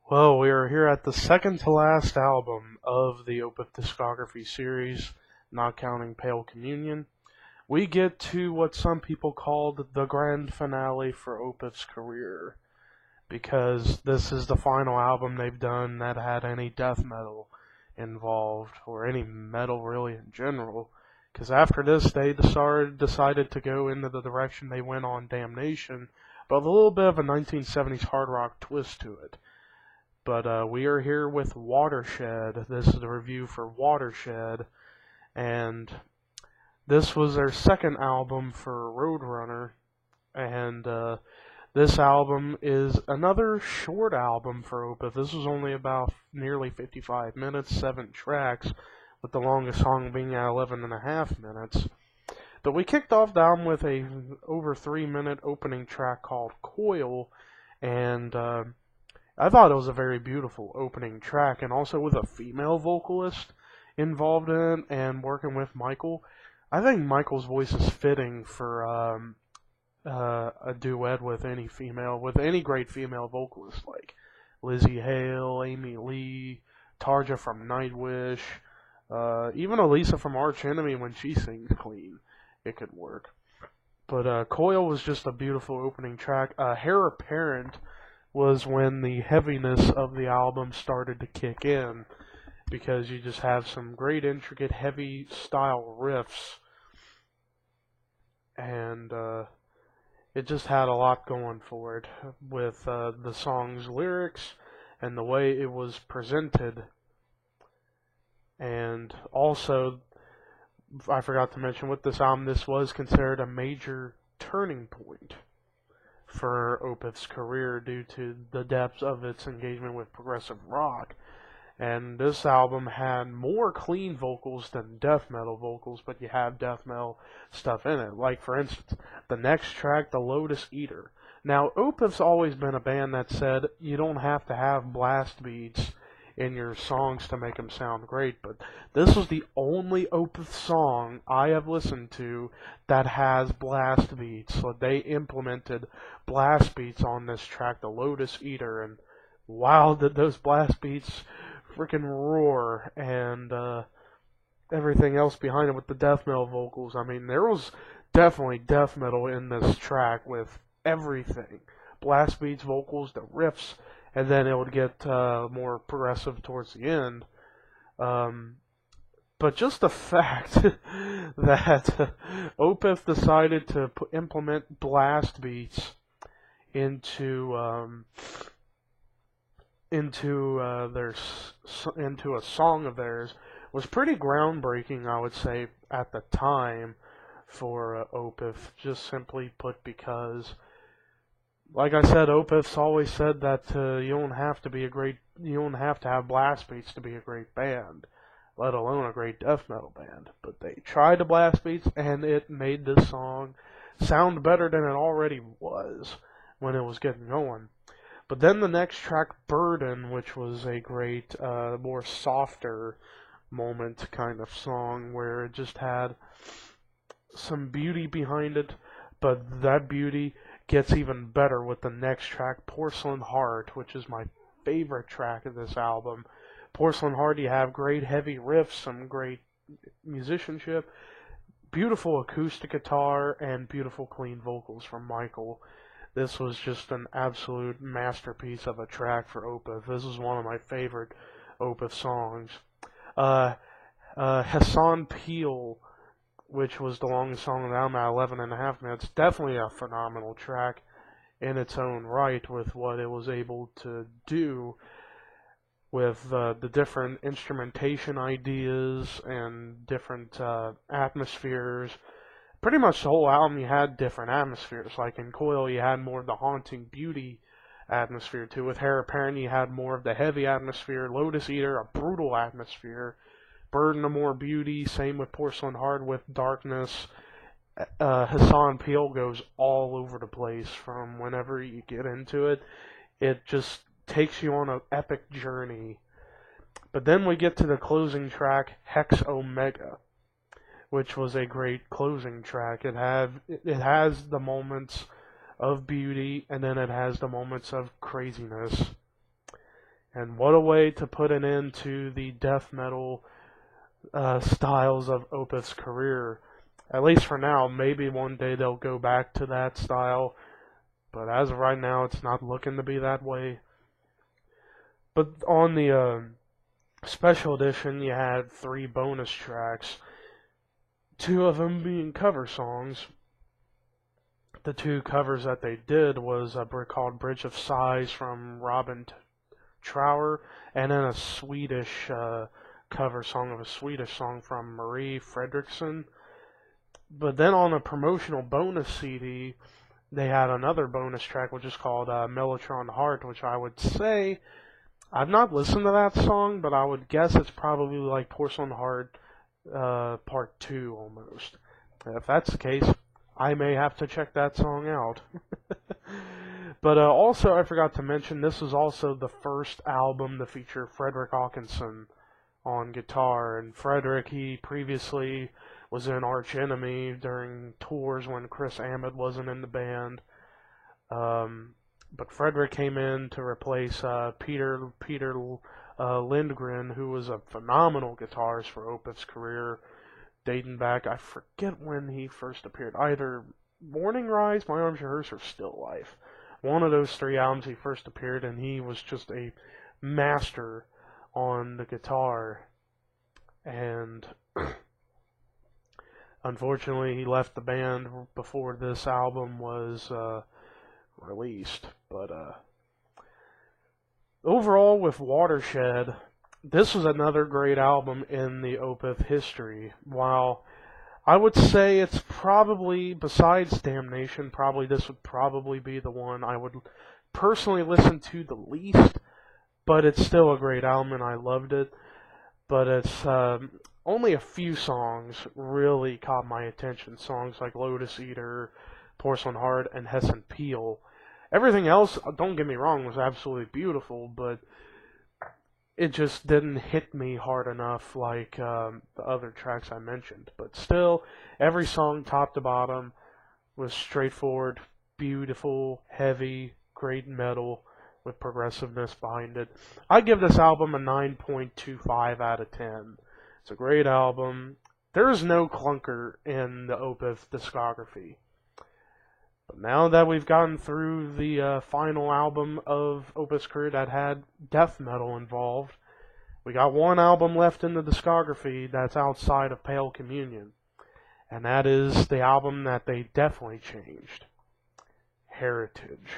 Well, we are here at the second to last album of the Opeth discography series, not counting Pale Communion. We get to what some people called the grand finale for Opeth's career, because this is the final album they've done that had any death metal involved, or any metal really in general. Because after this, they decided to go into the direction they went on Damnation, but with a little bit of a 1970s hard rock twist to it. But we are here with Watershed. This is the review for Watershed, and this was their second album for Roadrunner, and this album is another short album for Opeth. This was only about nearly 55 minutes, 7 tracks, with the longest song being at 11.5 minutes. But we kicked off the album with a over 3-minute opening track called Coil, and I thought it was a very beautiful opening track, and also with a female vocalist involved in it and working with Michael. I think Michael's voice is fitting for a duet with any great female vocalist, like Lizzie Hale, Amy Lee, Tarja from Nightwish, even Elisa from Arch Enemy. When she sings clean, it could work. But Coil was just a beautiful opening track. Hair Apparent was when the heaviness of the album started to kick in, because you just have some great intricate heavy style riffs, and it just had a lot going for it with the song's lyrics and the way it was presented. And also, I forgot to mention, with this album, this was considered a major turning point for Opeth's career due to the depths of its engagement with progressive rock. And this album had more clean vocals than death metal vocals, but you have death metal stuff in it. Like, for instance, the next track, the Lotus Eater. Now, Opeth's always been a band that said you don't have to have blast beats in your songs to make them sound great, but this was the only Opeth song I have listened to that has blast beats. So they implemented blast beats on this track, the Lotus Eater, and wow, did those blast beats freaking roar, and everything else behind it with the death metal vocals. I mean, there was definitely death metal in this track with everything. Blast beats, vocals, the riffs, and then it would get more progressive towards the end. But just the fact that Opeth decided to implement blast beats into a song of theirs was pretty groundbreaking, I would say, at the time for Opeth. Just simply put, because, like I said, Opeth's always said that you don't have to have blast beats to be a great band, let alone a great death metal band. But they tried the blast beats, and it made this song sound better than it already was when it was getting going. But then the next track, Burden, which was a great, more softer moment kind of song, where it just had some beauty behind it, but that beauty gets even better with the next track, Porcelain Heart, which is my favorite track of this album. Porcelain Heart, you have great heavy riffs, some great musicianship, beautiful acoustic guitar, and beautiful clean vocals from Michael. This was just an absolute masterpiece of a track for Opeth. This is one of my favorite Opeth songs. Hassan Peel, which was the longest song on the album at 11.5 minutes, definitely a phenomenal track in its own right, with what it was able to do with the different instrumentation ideas and different atmospheres. Pretty much the whole album, you had different atmospheres. Like in Coil, you had more of the haunting beauty atmosphere too. With Hair Apparent, you had more of the heavy atmosphere. Lotus Eater, a brutal atmosphere. Burden, a more beauty. Same with Porcelain Heart with darkness. Hassan Peel goes all over the place from whenever you get into it. It just takes you on an epic journey. But then we get to the closing track, Hex Omega, which was a great closing track. It has the moments of beauty, and then it has the moments of craziness. And what a way to put an end to the death metal styles of Opeth's career. At least for now. Maybe one day they'll go back to that style, but as of right now, it's not looking to be that way. But on the special edition, you had 3 bonus tracks, 2 of them being cover songs. The 2 covers that they did was a called Bridge of Sighs from Robin Trower, and then a Swedish cover song of a Swedish song from Marie Fredriksson. But then on a promotional bonus CD, they had another bonus track which is called Mellotron Heart, which I would say, I've not listened to that song, but I would guess it's probably like Porcelain Heart Part 2 almost. If that's the case, I may have to check that song out. But also, I forgot to mention, this is also the first album to feature Fredrik Åkesson on guitar. And Fredrik, he previously was in Arch Enemy during tours when Chris Ammett wasn't in the band. But Fredrik came in to replace Peter Lindgren, who was a phenomenal guitarist for Opeth's career, dating back, I forget when he first appeared. Either Morning Rise, My Arms Rehearse, or Still Life. One of those 3 albums he first appeared, and he was just a master on the guitar. And unfortunately, he left the band before this album was released. But overall, with Watershed, this was another great album in the Opeth history. While I would say it's probably, besides Damnation, this would probably be the one I would personally listen to the least, but it's still a great album and I loved it. But it's only a few songs really caught my attention. Songs like Lotus Eater, Porcelain Heart, and Hessen Peel. Everything else, don't get me wrong, was absolutely beautiful, but it just didn't hit me hard enough like the other tracks I mentioned. But still, every song, top to bottom, was straightforward, beautiful, heavy, great metal with progressiveness behind it. I give this album a 9.25 out of 10. It's a great album. There is no clunker in the Opeth discography. But now that we've gotten through the final album of Opeth's career that had death metal involved, we got one album left in the discography that's outside of Pale Communion. And that is the album that they definitely changed. Heritage.